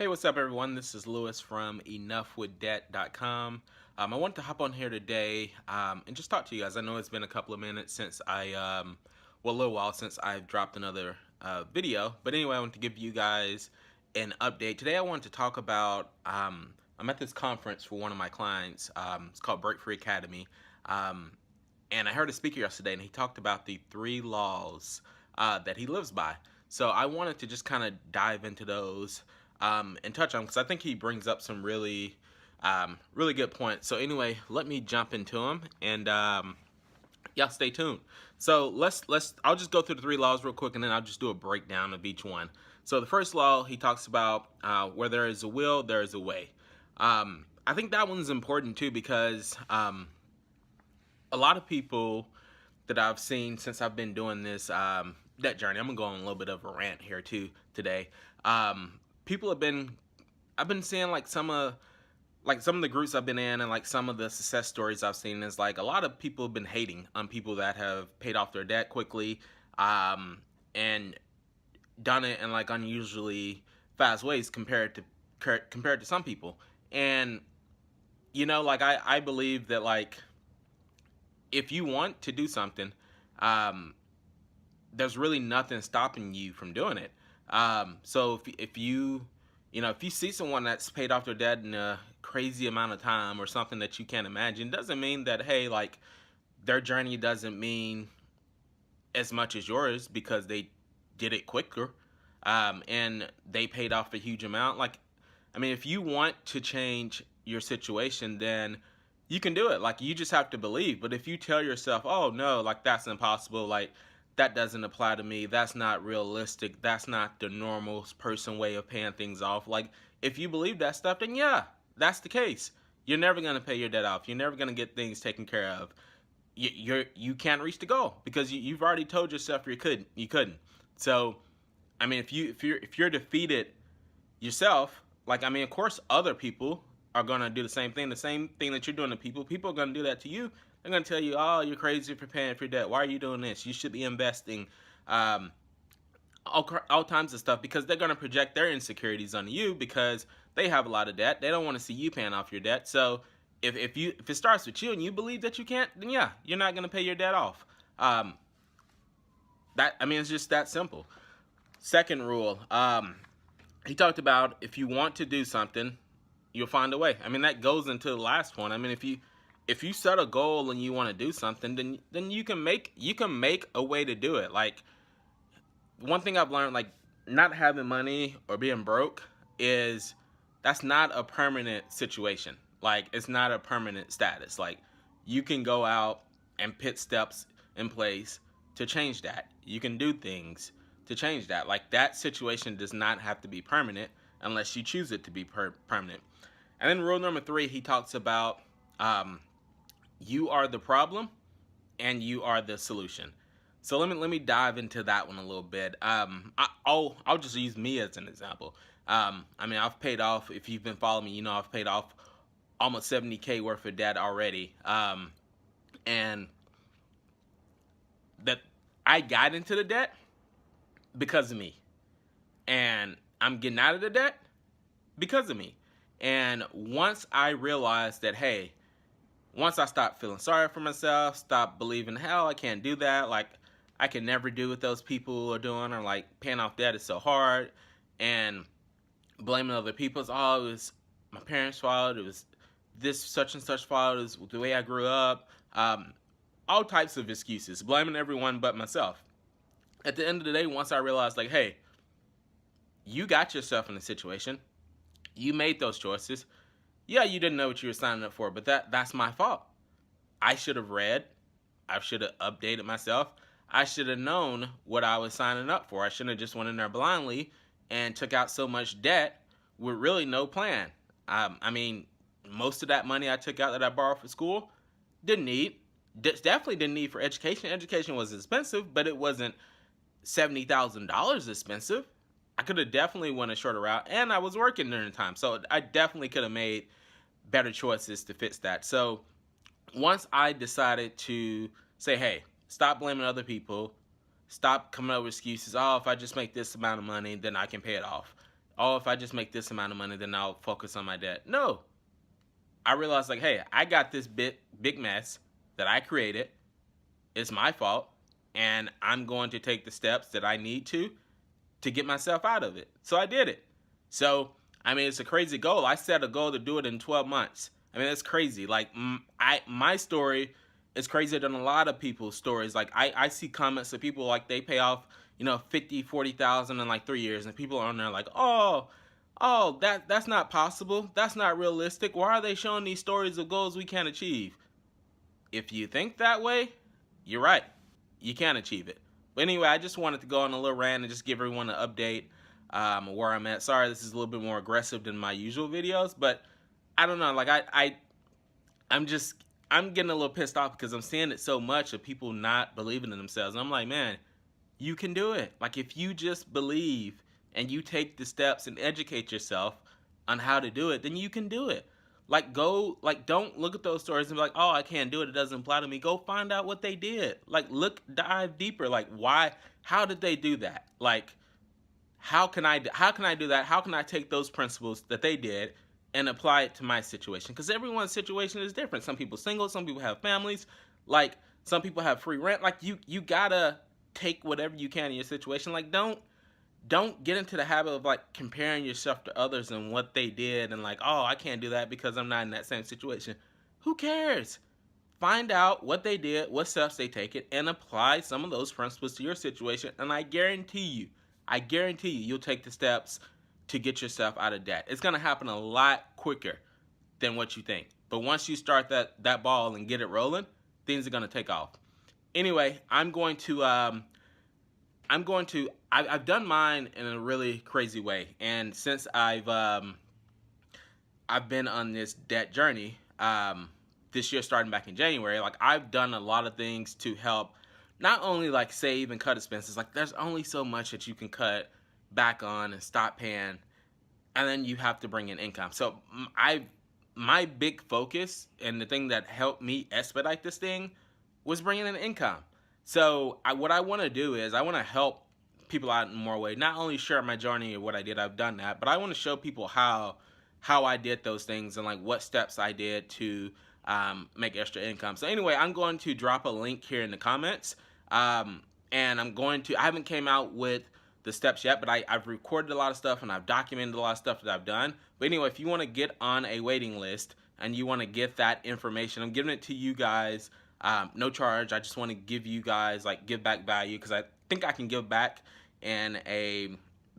Hey, what's up, everyone? This is Lewis from EnoughWithDebt.com. I wanted to hop on here today and just talk to you guys. I know it's been a couple of minutes since well, a little while since I've dropped another video. But anyway, I want to give you guys an update. Today, I wanted to talk about, I'm at this conference for one of my clients. It's called Break Free Academy. And I heard a speaker yesterday, and he talked about the 3 laws that he lives by. So I wanted to just kind of dive into those and touch on, because I think he brings up some really good points. So anyway, let me jump into them, and yeah, stay tuned. So I'll just go through the 3 laws real quick, and then I'll just do a breakdown of each one. So the first law, he talks about where there is a will, there is a way. I think that one's important too, because a lot of people that I've seen since I've been doing this debt journey, I'm gonna go on a little bit of a rant here too today. People I've been seeing like some of the groups I've been in, and like some of the success stories I've seen, is like a lot of people have been hating on people that have paid off their debt quickly, and done it in like unusually fast ways compared to some people. And like I believe that, like, if you want to do something, there's really nothing stopping you from doing it. So if you see someone that's paid off their debt in a crazy amount of time, or something that you can't imagine, doesn't mean that, hey, like, their journey doesn't mean as much as yours because they did it quicker, and they paid off a huge amount. Like, I mean, if you want to change your situation, then you can do it. Like, you just have to believe. But if you tell yourself, oh no, like, that's impossible, like, that doesn't apply to me, that's not realistic, that's not the normal person way of paying things off, like, if you believe that stuff, then yeah, that's the case. You're never going to pay your debt off. You're never going to get things taken care of. You can't reach the goal because you've already told yourself you couldn't. So I mean, if you're defeated yourself, like, I mean, of course other people are gonna do the same thing that you're doing to people. People are gonna do that to you. They're gonna tell you, oh, you're crazy for paying for your debt. Why are you doing this? You should be investing. Um, all kinds of stuff, because they're gonna project their insecurities on you because they have a lot of debt. They don't want to see you paying off your debt. So if it starts with you and you believe that you can't, then yeah, you're not gonna pay your debt off. Um, I mean, it's just that simple. Second rule, he talked about, if you want to do something, you'll find a way. I mean, that goes into the last one. I mean, if you set a goal and you want to do something, then you can make a way to do it. Like, one thing I've learned, like, not having money or being broke is that's not a permanent situation. Like, it's not a permanent status. Like, you can go out and put steps in place to change that. You can do things to change that. Like, that situation does not have to be permanent unless you choose it to be permanent. And then rule number 3, he talks about you are the problem and you are the solution. So let me dive into that one a little bit. I'll just use me as an example. I mean, I've paid off. If you've been following me, you know I've paid off almost 70K worth of debt already. And that I got into the debt because of me, and I'm getting out of the debt because of me. And once I realized that, hey, once I stopped feeling sorry for myself, stopped believing, hell, I can't do that, like, I can never do what those people are doing, or like, paying off debt is so hard, and blaming other people's, oh, it was my parents' fault, it was this such and such fault, it was the way I grew up, all types of excuses, blaming everyone but myself. At the end of the day, once I realized, like, hey, you got yourself in a situation, you made those choices. Yeah, you didn't know what you were signing up for, but that's my fault. I should have read. I should have updated myself. I should have known what I was signing up for. I shouldn't have just went in there blindly and took out so much debt with really no plan. I mean, most of that money I took out that I borrowed for school, didn't need. Definitely didn't need for education. Education was expensive, but it wasn't $70,000 expensive. I could have definitely went a shorter route, and I was working during the time, so I definitely could have made better choices to fix that. So once I decided to say, hey, stop blaming other people, stop coming up with excuses, oh, if I just make this amount of money, then I can pay it off. oh, if I just make this amount of money, then I'll focus on my debt. No, I realized like, hey, I got this big mess that I created. It's my fault, and I'm going to take the steps that I need to get myself out of it. So I did it. So, I mean, it's a crazy goal. I set a goal to do it in 12 months. I mean, that's crazy. Like, my story is crazier than a lot of people's stories. Like, I see comments of people like they pay off, 50, 40,000 in like 3 years, and people are on there like, oh, that's not possible. That's not realistic. Why are they showing these stories of goals we can't achieve? If you think that way, you're right. You can achieve it. But anyway, I just wanted to go on a little rant and just give everyone an update where I'm at. Sorry, this is a little bit more aggressive than my usual videos, but I don't know. Like I'm getting a little pissed off because I'm seeing it so much of people not believing in themselves. And I'm like, man, you can do it. Like if you just believe and you take the steps and educate yourself on how to do it, then you can do it. Like don't look at those stories and be like, oh, I can't do it. It doesn't apply to me. Go find out what they did. Like dive deeper. Like why, how did they do that? Like how can I do that? How can I take those principles that they did and apply it to my situation? Because everyone's situation is different. Some people single, some people have families, like some people have free rent. Like you gotta take whatever you can in your situation. Like don't get into the habit of like comparing yourself to others and what they did and like, oh, I can't do that because I'm not in that same situation. Who cares? Find out what they did, what steps they take it, and apply some of those principles to your situation. And I guarantee you, you'll take the steps to get yourself out of debt. It's gonna happen a lot quicker than what you think. But once you start that ball and get it rolling, things are gonna take off. Anyway, I've done mine in a really crazy way, and since I've been on this debt journey, this year starting back in January, like I've done a lot of things to help not only like save and cut expenses. Like there's only so much that you can cut back on and stop paying, and then you have to bring in income. So my big focus and the thing that helped me expedite this thing was bringing in income. So what I want to do is I want to help people out in more way. Not only share my journey or what I did, I've done that, but I want to show people how I did those things and like what steps I did to make extra income. So anyway, I'm going to drop a link here in the comments, and I haven't came out with the steps yet, but I've recorded a lot of stuff and I've documented a lot of stuff that I've done. But anyway, if you want to get on a waiting list and you want to get that information, I'm giving it to you guys, no charge. I just want to give you guys like give back value because I think I can give back in a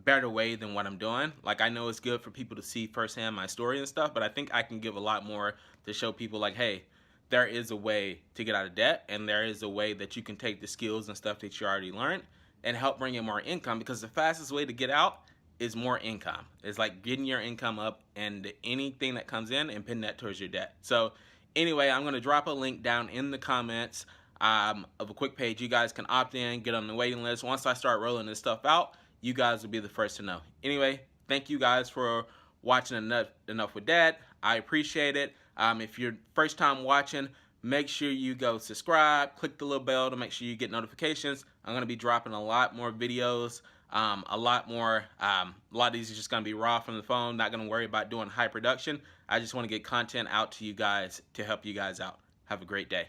better way than what I'm doing. Like I know it's good for people to see firsthand my story and stuff, but I think I can give a lot more to show people like, hey, there is a way to get out of debt, and there is a way that you can take the skills and stuff that you already learned and help bring in more income, because the fastest way to get out is more income. It's like getting your income up and anything that comes in and putting that towards your debt. So anyway, I'm going to drop a link down in the comments of a quick page. You guys can opt in, get on the waiting list. Once I start rolling this stuff out, you guys will be the first to know. Anyway, thank you guys for watching Enough with Dad. I appreciate it. If you're first time watching, make sure you go subscribe, click the little bell to make sure you get notifications. I'm going to be dropping a lot more videos, a lot of these are just going to be raw from the phone, not going to worry about doing high production. I just want to get content out to you guys to help you guys out. Have a great day.